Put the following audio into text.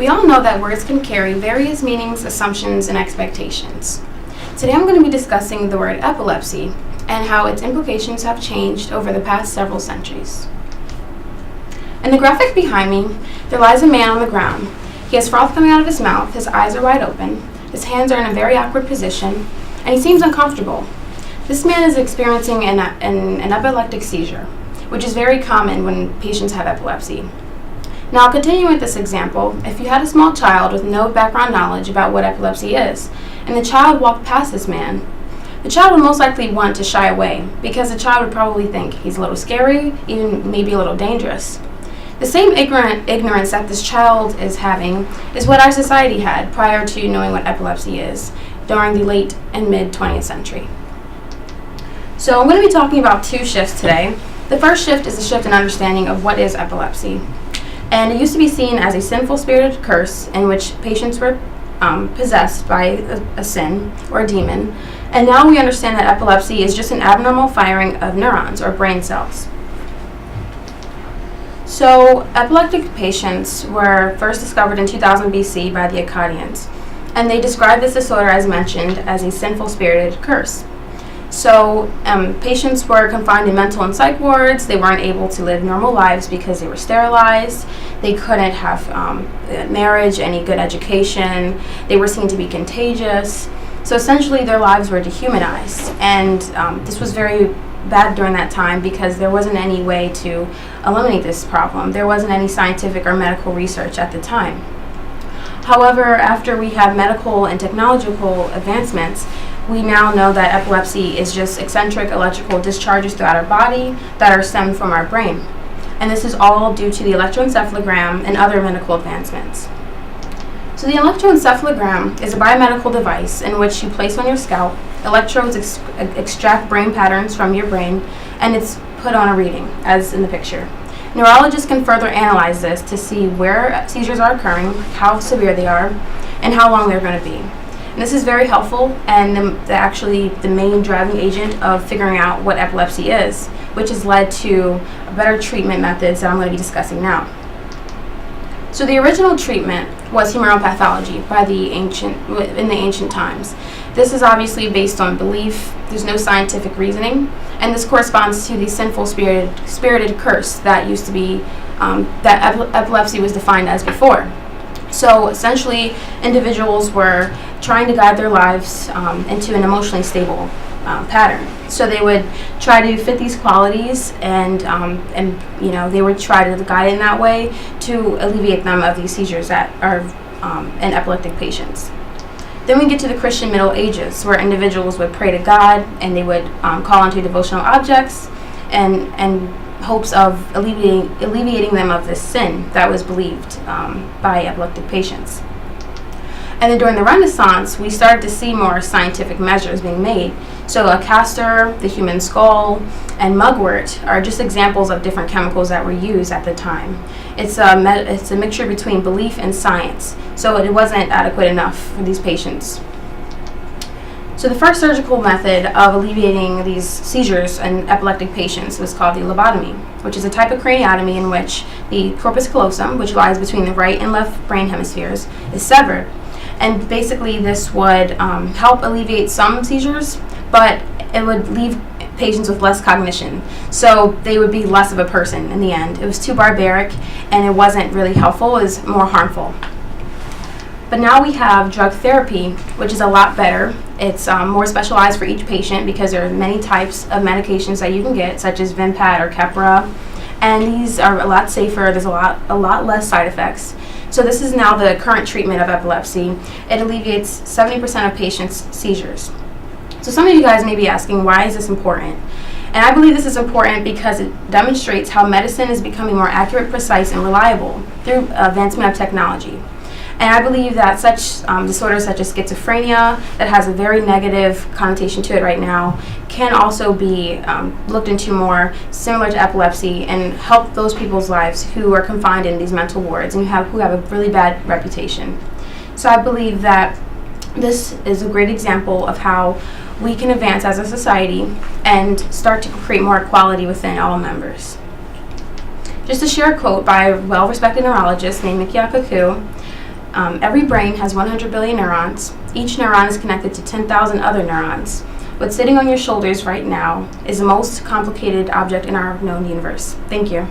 We all know that words can carry various meanings, assumptions, and expectations. Today I'm going to be discussing the word epilepsy and how its implications have changed over the past several centuries. In the graphic behind me, there lies a man on the ground. He has froth coming out of his mouth, his eyes are wide open, his hands are in a very awkward position, and he seems uncomfortable. This man is experiencing an epileptic seizure, which is very common when patients have epilepsy. Now, continuing with this example, if you had a small child with no background knowledge about what epilepsy is, and the child walked past this man, the child would most likely want to shy away because the child would probably think he's a little scary, even maybe a little dangerous. The same ignorance that this child is having is what our society had prior to knowing what epilepsy is during the late and mid 20th century. So I'm going to be talking about two shifts today. The first shift is a shift in understanding of what is epilepsy. And it used to be seen as a sinful spirited curse in which patients were possessed by a sin or a demon. And now we understand that epilepsy is just an abnormal firing of neurons or brain cells. So epileptic patients were first discovered in 2000 BC by the Akkadians. And they described this disorder, as mentioned, as a sinful spirited curse. So patients were confined in mental and psych wards. They weren't able to live normal lives because they were sterilized. They couldn't have marriage, any good education. They were seen to be contagious. So essentially their lives were dehumanized. And this was very bad during that time because there wasn't any way to eliminate this problem. There wasn't any scientific or medical research at the time. However, after we have medical and technological advancements, we now know that epilepsy is just eccentric electrical discharges throughout our body that are stemmed from our brain. And this is all due to the electroencephalogram and other medical advancements. So the electroencephalogram is a biomedical device in which you place on your scalp, electrodes extract brain patterns from your brain, and it's put on a reading, as in the picture. Neurologists can further analyze this to see where seizures are occurring, how severe they are, and how long they're going to be. And this is very helpful and actually the main driving agent of figuring out what epilepsy is, which has led to better treatment methods that I'm going to be discussing now. So the original treatment was humoral pathology in the ancient times. This is obviously based on belief. There's no scientific reasoning, and this corresponds to the sinful spirited curse that used to be that epilepsy was defined as before. So essentially, individuals were trying to guide their lives into an emotionally stable pattern. So they would try to fit these qualities, and they would try to guide in that way to alleviate them of these seizures that are in epileptic patients. Then we get to the Christian Middle Ages, where individuals would pray to God and they would call onto devotional objects and hopes of alleviating them of this sin that was believed by epileptic patients. And then during the Renaissance, we started to see more scientific measures being made. So a castor, the human skull, and mugwort are just examples of different chemicals that were used at the time. It's a mixture between belief and science, so it wasn't adequate enough for these patients. So the first surgical method of alleviating these seizures in epileptic patients was called the lobotomy, which is a type of craniotomy in which the corpus callosum, which lies between the right and left brain hemispheres, is severed. And basically this would help alleviate some seizures, but it would leave patients with less cognition. So they would be less of a person in the end. It was too barbaric and it wasn't really helpful, it was more harmful. But now we have drug therapy, which is a lot better. It's more specialized for each patient because there are many types of medications that you can get, such as Vimpat or Keppra, and these are a lot safer. There's a lot less side effects. So this is now the current treatment of epilepsy. It alleviates 70% of patients' seizures. So some of you guys may be asking, why is this important? And I believe this is important because it demonstrates how medicine is becoming more accurate, precise, and reliable through advancement of technology. And I believe that such disorders such as schizophrenia, that has a very negative connotation to it right now, can also be looked into more similar to epilepsy and help those people's lives who are confined in these mental wards and who have a really bad reputation. So I believe that this is a great example of how we can advance as a society and start to create more equality within all members. Just to share a quote by a well-respected neurologist named Michio Kaku, Every brain has 100 billion neurons. Each neuron is connected to 10,000 other neurons. What's sitting on your shoulders right now is the most complicated object in our known universe. Thank you.